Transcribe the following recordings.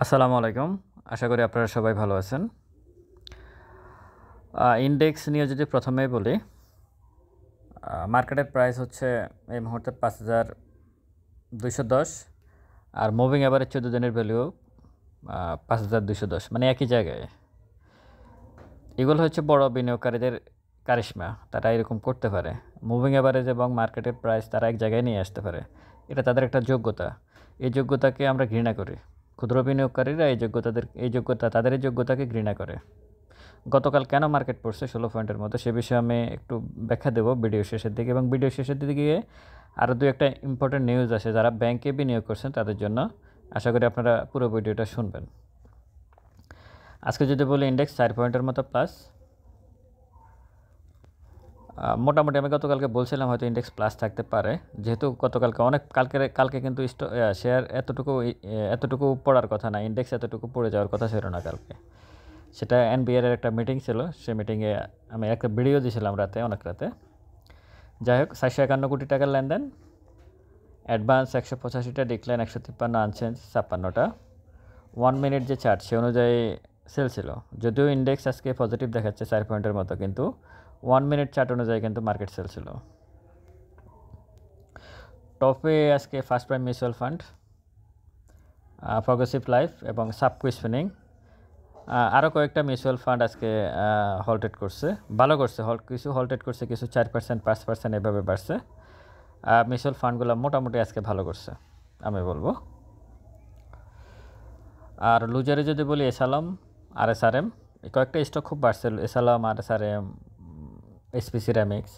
আসসালামু আলাইকুম। আশা করি আপনারা সবাই ভালো আছেন। ইনডেক্স নিয়ে যদি প্রথমেই বলি, মার্কেটের প্রাইস হচ্ছে এই মুহূর্তে ৫,২১০ আর মুভিং এভারেজ ১৪ দিনের ভ্যালু ৫,২১০, মানে একই জায়গায়। এগুলো হচ্ছে বড় বিনিয়োগকারীদের কারিশমা, তারা এরকম করতে পারে। মুভিং এভারেজ এবং মার্কেটের প্রাইস তারা এক জায়গায় নিয়ে আসতে পারে, এটা তাদের একটা যোগ্যতা। এই যোগ্যতাকে আমরা ঘৃণা করি। ক্ষুদ্র বিনিয়োগকারীরা এই যোগ্যতাকে ঘৃণা করে। গতকাল কেন মার্কেট পড়ছে 16 পয়েন্টের মতো, সে বিষয়ে আমি একটু ব্যাখ্যা দেবো ভিডিও শেষের দিকে, এবং ভিডিও শেষের দিকে গিয়ে আরও দু একটা ইম্পর্টেন্ট নিউজ আছে যারা ব্যাংকে বিনিয়োগ করছেন তাদের জন্য। আশা করি আপনারা পুরো ভিডিওটা শুনবেন। আজকে যদি বলি, ইন্ডেক্স 4 পয়েন্টের মতো প্লাস। মোটামুটি আমি গতকালকে বলছিলাম হয়তো ইন্ডেক্স প্লাস থাকতে পারে, যেহেতু গতকালকে কালকে কিন্তু শেয়ার এতটুকু পড়ার কথা না, ইন্ডেক্স এতটুকু পড়ে যাওয়ার কথা ছিল না কালকে। সেটা এনবিআর একটা মিটিং ছিল, সেই মিটিংয়ে আমি একটা ভিডিও দিয়েছিলাম অনেক রাতে। যাই হোক, 451 কোটি টাকার লেনদেন, অ্যাডভান্স 185টা, ডিক্লাইন 153, আনচেঞ্জ 56টা। 1 মিনিট যে চার্ট সে অনুযায়ী সেল ছিল, যদিও ইন্ডেক্স আজকে পজিটিভ দেখাচ্ছে 4 পয়েন্টের মতো, কিন্তু 1 মিনিট চার্ট অনুযায়ী কিন্তু মার্কেট সেল ছিল। টপে আজকে first prime mutual fund, progressive life এবং সাবকুইস ফিনিং। আরও কয়েকটা মিউচুয়াল ফান্ড আজকে হল্টেড করছে, ভালো করছে। কিছু হল্টেড করছে, কিছু 4%, 5% এভাবে বাড়ছে। মিউচুয়াল ফান্ডগুলো মোটামুটি আজকে ভালো করছে আমি বলবো। আর লুজারে যদি বলি, এসালম, আরএসআরএম, কয়েকটা স্টক খুব বাড়ছে। এসালম, আরএসআরএম, এসপি সিরামিক্স,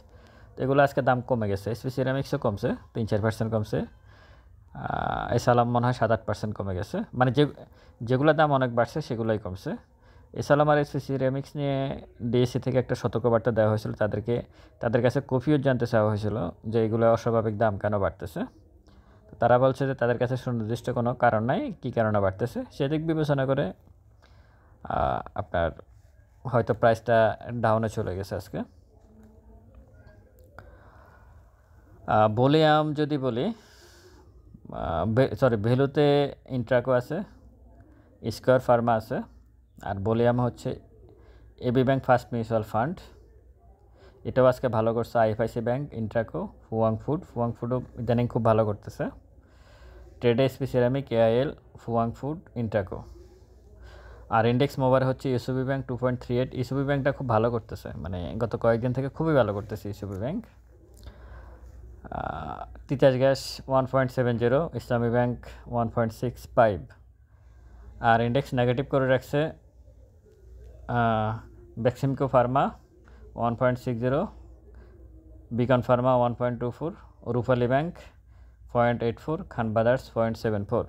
তো এগুলো আজকে দাম কমে গেছে। এসপি সিরামিক্সও কমছে, 3-4% কমছে। এসালাম মনে হয় 7-8% কমে গেছে, মানে যেগুলো দাম অনেক বাড়ছে সেগুলোই কমছে। এসালাম আর এসপি সিরামিক্স নিয়ে ডিএসসি থেকে একটা সতর্কবার্তা দেওয়া হয়েছিল, তাদের কাছে কফিও জানতে চাওয়া হয়েছিল যে এগুলো অস্বাভাবিক দাম কেন বাড়তেছে। তারা বলছে যে তাদের কাছে সুনির্দিষ্ট কোনো কারণ নাই, কী কারণে বাড়তেছে সেদিক বিবেচনা করে আপনার হয়তো প্রাইসটা ডাউনে চলে গেছে আজকে। ভলিউম যদি বলি, ভ্যালুতে ইন্ট্রাকো আছে, স্কয়ার ফার্মা আছে, আর ভলিউম হচ্ছে AB Bank First Mutual Fund, এটাও আজকে ভালো করছে। আইএফআইসি ব্যাংক, ইন্ট্রাকো, ফুয়াংফুডও ইদানিং খুব ভালো করতেছে। Trade SP ceramic, AIL, food, Intraco. আর ইন্ডেক্স মোবাইল হচ্ছে ইউসিবি ব্যাংক 2.38। ইউসিবি ব্যাংকটা খুব ভালো করতেছে, মানে গত কয়েকদিন থেকে খুবই ভালো করতেছে ইউসিবি ব্যাংক। তিতাস গ্যাস 1.70, ইসলামী ব্যাংক 1.65। আর ইন্ডেক্স নেগেটিভ করে রাখছে বেক্সিমকো ফার্মা 1.60, বিকন ফার্মা 1.24, রূপালী ব্যাংক 0.84, খান ব্রাদার্স 0.74।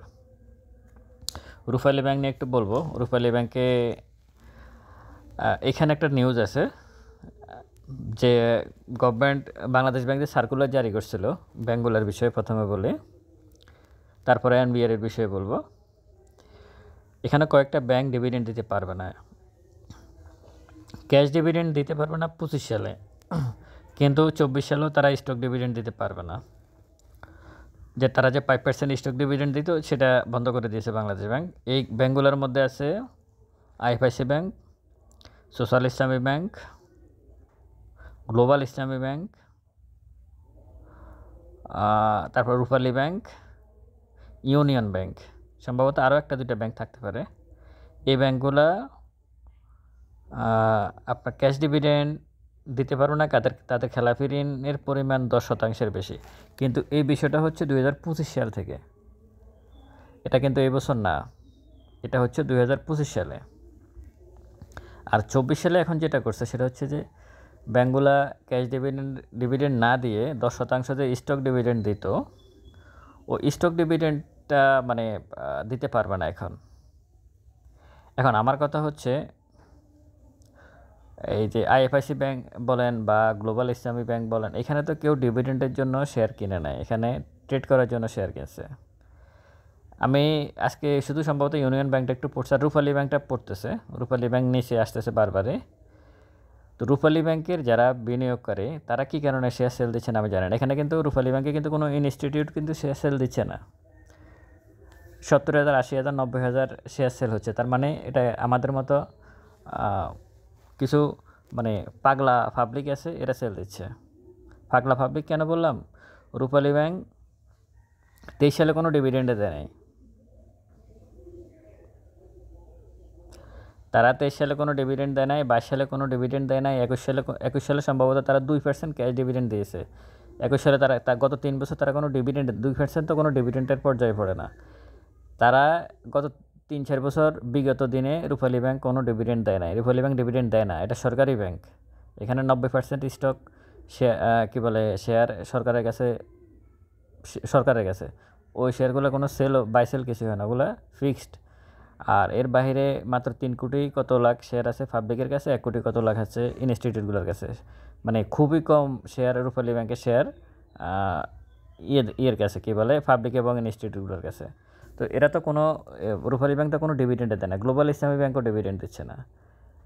রূপালী ব্যাংক নিয়ে একটু বলবো। রূপালী ব্যাংকে এখানে একটা নিউজ আছে যে গভর্নমেন্ট বাংলাদেশ ব্যাংকে সার্কুলার জারি করছিল ব্যাংকগুলোর বিষয়ে, প্রথমে বলে তারপরে এনবিআর এর বিষয়ে বলবো। এখানে কয়েকটা ব্যাংক ডিভিডেন্ড দিতে পারবে না, ক্যাশ ডিভিডেন্ড দিতে পারবে না 25 সালে, কিন্তু 24 সালেও তারা স্টক ডিভিডেন্ড দিতে পারবে না। যে তারা যে 5% স্টক ডিভিডেন্ড দিত সেটা বন্ধ করে দিয়েছে বাংলাদেশ ব্যাংক। এই ব্যাংকগুলোর মধ্যে আছে আইএফআইসি ব্যাংক, সোশ্যাল ইসলামী ব্যাংক, গ্লোবাল ইসলামী ব্যাংক, তারপর রূপালী ব্যাংক, ইউনিয়ন ব্যাংক, সম্ভবত আরও 1-2টা ব্যাংক থাকতে পারে। এই ব্যাংকগুলো আপনার ক্যাশ ডিভিডেন্ড দিতে পারবো না, তাদের খেলাপি ঋণের পরিমাণ 10% বেশি। কিন্তু এই বিষয়টা হচ্ছে 2025 সাল থেকে, এটা কিন্তু এই বছর না, এটা হচ্ছে 2025 সালে। আর 24 সালে এখন যেটা করছে সেটা হচ্ছে যে ব্যাংকগুলা ক্যাশ ডিভিডেন্ড না দিয়ে 10% যে স্টক ডিভিডেন্ড দিত, ও স্টক ডিভিডেন্ডটা মানে দিতে পারবে না এখন আমার কথা হচ্ছে, এই যে আইএফআইসি ব্যাংক বলেন বা গ্লোবাল ইসলামী ব্যাংক বলেন, এখানে তো কেউ ডিভিডেন্ডের জন্য শেয়ার কিনে নেয়, এখানে ট্রেড করার জন্য শেয়ার কিনছে। আমি আজকে শুধু সম্ভবত ইউনিয়ন ব্যাংকটা একটু পড়ছে, আর রূপালী ব্যাংকটা পড়তেছে। রূপালী ব্যাংক নিচে আসতেছে বারবারে। তো রূপালী ব্যাংকের যারা বিনিয়োগ করে তারা কী কারণে শেয়ার সেল দিচ্ছে না আমি জানি না। এখানে কিন্তু রূপালী ব্যাংকে কিন্তু কোনো ইনস্টিটিউট কিন্তু শেয়ার সেল দিচ্ছে না, 70,000, 80,000, 90,000 শেয়ার সেল হচ্ছে। তার মানে এটা আমাদের মতো কিছু মানে পাগলা পাবলিক আছে, এরা সেল দিচ্ছে। পাগলা পাবলিক কেন বললাম? রূপালী ব্যাংক 23 সালে কোনো ডিভিডেন্ডে দেয় নাই। তারা 23 সালে কোনো ডিভিডেন্ড দেয় নাই, 22 সালে কোনো ডিভিডেন্ড দেয় নাই, 21 সালে সম্ভবত তারা 2% ক্যাশ ডিভিডেন্ড দিয়েছে। 21 সালে তারা গত 3 বছর তারা কোনো ডিভিডেন্ড 2% তো কোনো ডিভিডেন্ডের পর্যায়ে পড়ে না। তারা গত 3-4 বছর বিগত দিনে রূপালী ব্যাংক কোনো ডিভিডেন্ড দেয় নাই। রূপালী ব্যাংক ডিভিডেন্ড দেয় না, এটা সরকারি ব্যাংক। এখানে 90% স্টক শেয়ার সরকারের কাছে। ওই শেয়ারগুলো কোনো বাই সেল কিছু হয় না, ওগুলো ফিক্সড। আর এর বাইরে মাত্র 3 কোটি কত লাখ শেয়ার আছে পাবলিকের কাছে, 1 কোটি কত লাখ আছে ইনস্টিটিউটগুলোর কাছে। মানে খুবই কম শেয়ার রূপালী ব্যাংকের শেয়ার ইয়ের কাছে, পাবলিক এবং ইনস্টিটিউটগুলোর কাছে। তো এরা তো কোনো রূপালী ব্যাংক তো কোনো ডিভিডেন্ডে দেয় না, গ্লোবাল ইসলামী ব্যাংকও ডিভিডেন্ড দিচ্ছে না।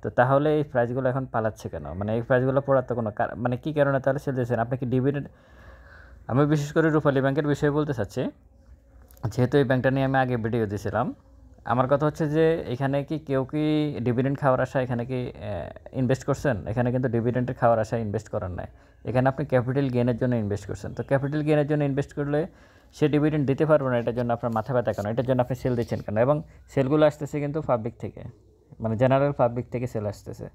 তো তাহলে এই প্রাইসগুলো এখন পালাচ্ছে কেন? মানে এই প্রাইসগুলো পড়ার তো কোনো মানে কী কারণে তাহলে সেল দিচ্ছেন? আপনি কি ডিভিডেন্ড? আমি বিশেষ করে রূপালী ব্যাংকের বিষয়ে বলতে চাচ্ছি, যেহেতু এই ব্যাংকটা নিয়ে আমি আগে ভিডিও দিয়েছিলাম। আমার কথা হচ্ছে যে এখানে কি কেউ কি ডিভিডেন্ড খাওয়ার আশায় এখানে কি ইনভেস্ট করছেন? এখানে কিন্তু ডিভিডেন্ডের খাওয়ার আশায় ইনভেস্ট করার নাই। এখানে আপনি ক্যাপিটাল গেইনের জন্য ইনভেস্ট করছেন। তো ক্যাপিটাল গেইনের জন্য ইনভেস্ট করলে সে ডিভিডেন্ড দিতে পারবে না, এটার জন্য আপনার মাথা ব্যথা কেন? এটার জন্য আপনি সেল দিচ্ছেন কেন? এবং সেলগুলো আসতেছে কিন্তু পাবলিক থেকে, মানে জেনারেল পাবলিক থেকে সেল আসতেছে,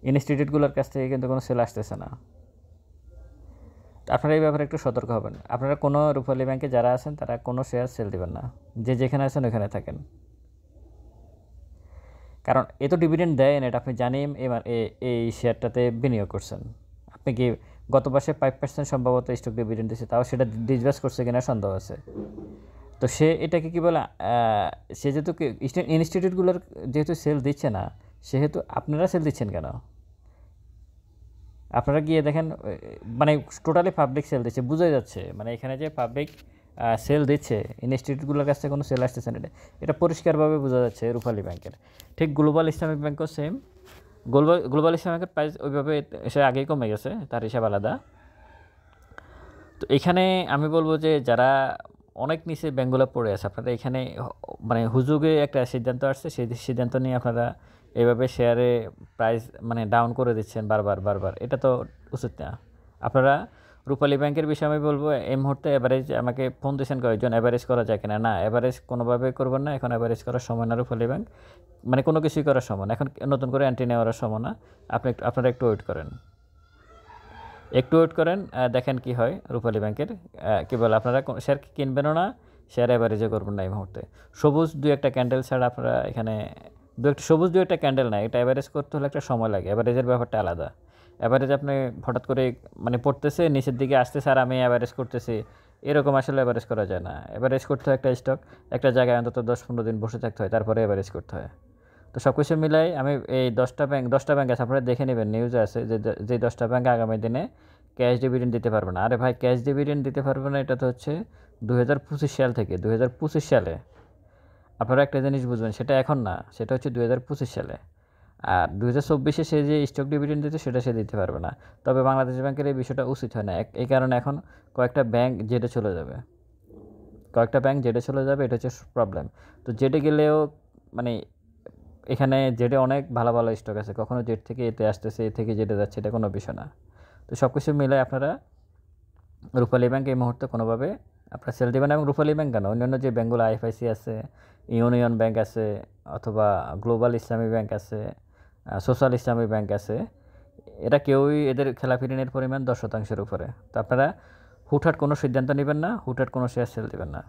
ইনস্টিটিউটগুলোর কাছ থেকে কিন্তু কোনো সেল আসতেছে না। আপনারা এই ব্যাপারে একটু সতর্ক হবেন। আপনারা কোনো রূপালী ব্যাংকে যারা আছেন তারা কোনো শেয়ার সেল দেবেন না, যে যেখানে আছেন ওখানে থাকেন। কারণ এ তো ডিভিডেন্ড দেয় না, এটা আপনি জানেন। এবার এই শেয়ারটাতে বিনিয়োগ করছেন। আপনি কি গত মাসে 5% সম্ভবত স্টক ডিভিডেন্ড দিচ্ছে, তাও সেটা ডিসবার্স করছে কিনা সন্দেহ আছে। তো সে এটাকে কী বলে, সে যেহেতু ইনস্টিটিউটগুলোর যেহেতু সেল দিচ্ছে না, সেহেতু আপনারা সেল দিচ্ছেন কেন? আপনারা গিয়ে দেখেন, মানে টোটালি পাবলিক সেল দিচ্ছে, বোঝাই যাচ্ছে। মানে এখানে যে পাবলিক সেল দিচ্ছে, ইনস্টিটিউটগুলোর কাছে কোনো সেল আসতেছে না, এটা পরিষ্কারভাবে বোঝা যাচ্ছে রূপালী ব্যাংকের। ঠিক গ্লোবাল ইসলামিক ব্যাংকও সেম। গ্লোবাল ইসলামিক ব্যাংকের প্রাইস ওইভাবে সে আগেই কমে গেছে, তার হিসাব আলাদা। তো এখানে আমি বলবো যে যারা অনেক নিচে ব্যাংকগুলো পড়ে আছে, আপনারা এখানে মানে হুজুগে একটা সিদ্ধান্ত আসছে, সেই সিদ্ধান্ত নিয়ে আপনারা এভাবে শেয়ারে প্রাইস মানে ডাউন করে দিচ্ছেন বারবার, এটা তো উচিত না। আপনারা রূপালী ব্যাংকের বিষয়ে আমি বলবো, এই মুহূর্তে অ্যাভারেজ আমাকে ফোন দিয়েছেন কয়েকজন, অ্যাভারেজ করা যায় কিনা? না, অ্যাভারেজ কোনোভাবেই করবেন না, এখন অ্যাভারেজ করার সময় না রূপালী ব্যাংক, মানে কোনো কিছুই করার সময় না, এখন নতুন করে অ্যান্টি নেওয়ার সময় না। আপনারা একটু ওয়েট করেন, দেখেন কি হয় রূপালী ব্যাংকের। কী বলে, আপনারা শেয়ার কিনবেনও না, শেয়ার অ্যাভারেজও করবেন না এই মুহূর্তে। সবুজ দু একটা ক্যান্ডেল ছাড়া আপনারা এখানে সবুজ দু একটা ক্যান্ডেল না, এটা অ্যাভারেজ করতে হলে একটা সময় লাগে। অ্যাভারেজের ব্যাপারটা আলাদা। অ্যাভারেজ আপনি হঠাৎ করে মানে পড়তেছে নিচের দিকে আসতেছে আর আমি অ্যাভারেজ করতেছি, এরকম আসলে অ্যাভারেজ করা যায় না। অ্যাভারেজ করতে হয় একটা স্টক একটা জায়গায় অন্তত 10-15 দিন বসে থাকতে হয়, তারপরে অ্যাভারেজ করতে হয়। তো সব কিছু মিলাই আমি এই 10টা ব্যাংক আছে, আপনারা দেখে নেবেন, নিউজে আছে যে 10টা ব্যাংক আগামী দিনে ক্যাশ ডিভিডেন্ড দিতে পারবে না। আরে ভাই, ক্যাশ ডিভিডেন্ড দিতে পারবে না, এটা তো হচ্ছে 2025 সাল থেকে। 2025 সালে আপনারা একটা জিনিস বুঝবেন, সেটা এখন না, সেটা হচ্ছে 2025 সালে। আর 2024-এ সে যে স্টক ডিভিডেন্ড দিতে সেটা সে দিতে পারবে না। তবে বাংলাদেশ ব্যাংকের এই বিষয়টা উচিত হয় না, এই কারণে এখন কয়েকটা ব্যাংক জেডে চলে যাবে, এটা হচ্ছে প্রবলেম। তো জেডে গেলেও মানে এখানে জেডে অনেক ভালো ভালো স্টক আছে, কখনো জেড থেকে এতে আসতেছে, এ থেকে জেডে যাচ্ছে, এটা কোনো বিষয় না। তো সব কিছু মিলে আপনারা রূপালী ব্যাংক এই মুহূর্তে কোনোভাবে আপনারা সেল দেবেন। এবং রূপালী ব্যাংক কেন, অন্যান্য যে ব্যাংকগুলো আইএফআইসি আছে, ইউনিয়ন ব্যাংক আছে, অথবা গ্লোবাল ইসলামী ব্যাংক আছে, সোশ্যাল ইসলামী ব্যাংক আছে, এরা কেউই এদের খেলাপি ঋণের পরিমাণ 10%-এর উপরে। তো আপনারা হুটহাট কোনো সিদ্ধান্ত নেবেন না, হুটহাট কোনো শেয়ার সেল দেবেন না।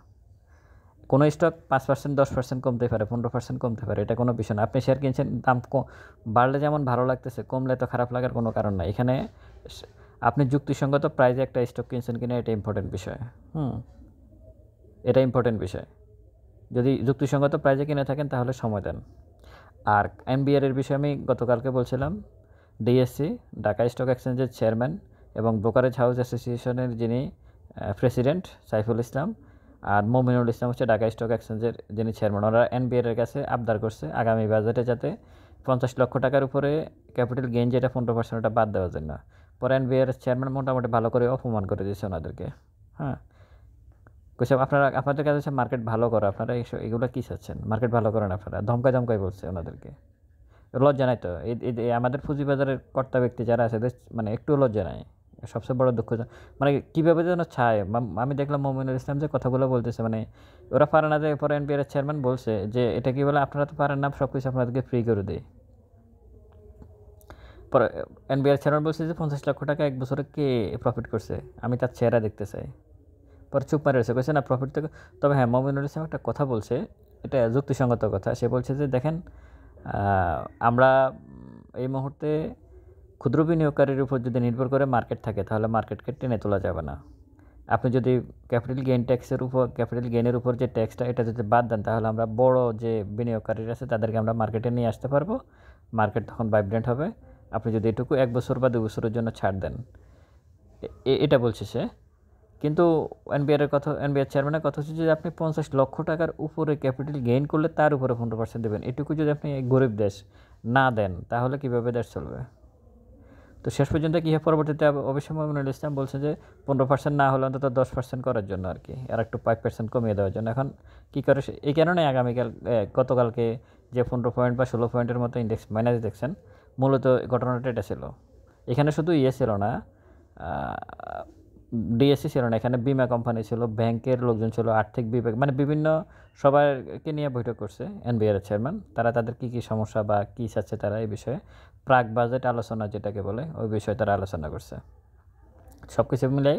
কোনো স্টক 5%, 10% কমতে পারে, 15% কমতে পারে, এটা কোনো বিষয় না। আপনি শেয়ার কিনছেন, দাম বাড়লে যেমন ভালো লাগতেছে, কমলে তো খারাপ লাগার কোনো কারণ নাই। এখানে আপনি যুক্তিসঙ্গত প্রাইজে একটা স্টক কিনছেন কিনা, এটা ইম্পর্টেন্ট বিষয়। এটা ইম্পর্টেন্ট বিষয়। যদি যুক্তিসঙ্গত প্রাইজে কিনে থাকেন তাহলে সময় দেন। আর এনবিআর এর বিষয়ে আমি গতকালকে বলছিলাম, ডিএসসি ঢাকা স্টক এক্সচেঞ্জের চেয়ারম্যান এবং ব্রোকারেজ হাউস অ্যাসোসিয়েশনের যিনি প্রেসিডেন্ট সাইফুল ইসলাম, আর মমিনুল ইসলাম হচ্ছে ঢাকা স্টক এক্সচেঞ্জের যিনি চেয়ারম্যান, ওরা এনবিআর এর কাছে আবদার করছে আগামী বাজেটে যাতে 50 লক্ষ টাকার উপরে ক্যাপিটাল গেইন যেটা 15%, ওটা বাদ দেওয়ার জন্য। পরে এনবিআর চেয়ারম্যান মোটামুটি ভালো করে অপমান করে দিয়েছে ওনাদেরকে। কইছে আপনাদের কাজ হচ্ছে মার্কেট ভালো করা, আপনারা এগুলো কী চাচ্ছেন? মার্কেট ভালো করেন আপনারা, ধমকায় বলছে ওনাদেরকে। লজ্জা নাই তো? আমাদের পুঁজিবাজারের কর্তা ব্যক্তি যারা আছে এদের মানে একটু লজ্জা নাই। সবচেয়ে বড় দুঃখ মানে কীভাবে যেন ছায়। আমি দেখলাম মমিনুল ইসলাম যে কথাগুলো বলতেছে, মানে ওরা পারে না, যে পরে এনবিআর চেয়ারম্যান বলছে যে এটা কী বলে, আপনারা তো পারেন না, সব কিছু আপনাদেরকে ফ্রি করে দেয়। পরে এনবিআর চেয়ারম্যান বলছে যে 50 লক্ষ টাকা এক বছরে কে প্রফিট করছে, আমি তার চেহারা দেখতে চাই। পরে চুপ মারে রয়েছে, কইছে না প্রফিট থেকে। তবে হ্যাঁ, মমিনুল ইসলাম একটা কথা বলছে, এটা যুক্তিসঙ্গত কথা। সে বলছে যে দেখেন, আমরা এই মুহূর্তে ক্ষুদ্র বিনিয়োগকারীর উপর যদি নির্ভর করে মার্কেট থাকে, তাহলে মার্কেটকে টেনে তোলা যাবে না। আপনি যদি ক্যাপিটাল গেইনের উপর যে ট্যাক্সটা, এটা যদি বাদ দেন, তাহলে আমরা বড় যে বিনিয়োগকারীরা আছে তাদেরকে আমরা মার্কেটে নিয়ে আসতে পারবো। মার্কেট তখন ভাইব্রেন্ট হবে। আপনি যদি এটুকু 1 বছর বা 2 বছরের জন্য ছাড় দেন, এটা বলছে সে। কিন্তু এনবিআর চেয়ারম্যানের কথা হচ্ছে যে আপনি 50 লক্ষ টাকার উপরে ক্যাপিটাল গেইন করলে তার উপরে 15% দেবেন। এটুকু যদি আপনি গরিব দেশ না দেন, তাহলে কীভাবে দেশ চলবে? তো শেষ পর্যন্ত কী হয়, পরবর্তীতে অবশ্যই মমিনুল ইসলাম বলছে যে 15% না হলে অন্তত 10% করার জন্য আর কি, আর একটু 5% কমিয়ে দেওয়ার জন্য। এখন কী করে এই কারণে গতকালকে যে 15 পয়েন্ট বা 16 পয়েন্টের মতো ইন্ডেক্স মাইনাস দেখছেন, মূলত ঘটনাটা এটা ছিল। এখানে শুধু ছিল না, ডিএসসি ছিল না, এখানে বিমা কোম্পানি ছিল, ব্যাংকের লোকজন ছিল, আর্থিক বিভাগ, মানে বিভিন্ন সবাইকে নিয়ে বৈঠক করছে এনবিআর চেয়ারম্যান। তারা তাদের কী সমস্যা বা কী চাচ্ছে তারা এই বিষয়ে প্রাক বাজেট আলোচনা যেটাকে বলে, ওই বিষয়ে তারা আলোচনা করছে। সব কিছু মিলে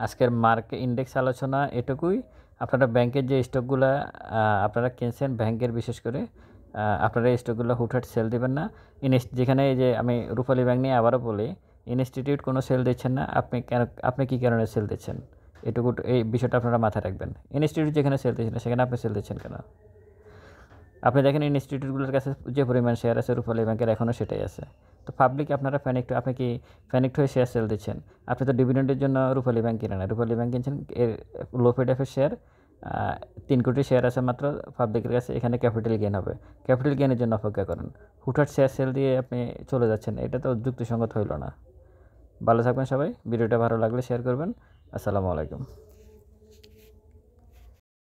আজকের মার্কেট ইন্ডেক্স আলোচনা এটুকুই। আপনারা ব্যাংকের যে স্টকগুলো আপনারা কিনছেন, ব্যাংকের বিশেষ করে আপনারা এই স্টকগুলো হুটহাট সেল দেবেন না। যেখানে এই যে আমি রূপালী ব্যাংক নিয়ে আবারও বলি, ইনস্টিটিউট কোনো সেল দিচ্ছেন না, আপনি কী কারণে সেল দিচ্ছেন, এই বিষয়টা আপনারা মাথায় রাখবেন। ইনস্টিটিউট যেখানে সেল দিচ্ছেন না, সেখানে আপনি সেল দিচ্ছেন কেন? আপনি দেখেন ইনস্টিটিউটগুলোর কাছে যে পরিমাণ শেয়ার আছে রূপালী ব্যাংকের, এখনও সেটাই আছে। তো পাবলিক আপনারা আপনি কি প্যানিকড হয়ে শেয়ার সেল দিচ্ছেন? আপনি তো ডিভিডেন্ডের জন্য রূপালী ব্যাংক কিনেন না, রূপালী ব্যাংক কিনছেন এর লো পেড শেয়ার। 3 কোটি শেয়ার আছে মাত্র পাবলিকের কাছে, এখানে ক্যাপিটাল গেইন হবে। ক্যাপিটাল গেইনের জন্য অপেক্ষা করেন। হুটহাট শেয়ার সেল দিয়ে আপনি চলে যাচ্ছেন, এটা তো যুক্তিসঙ্গত হইল না। ভালো থাকবেন সবাই। ভিডিওটা ভালো লাগলে শেয়ার করবেন। আসসালামু আলাইকুম।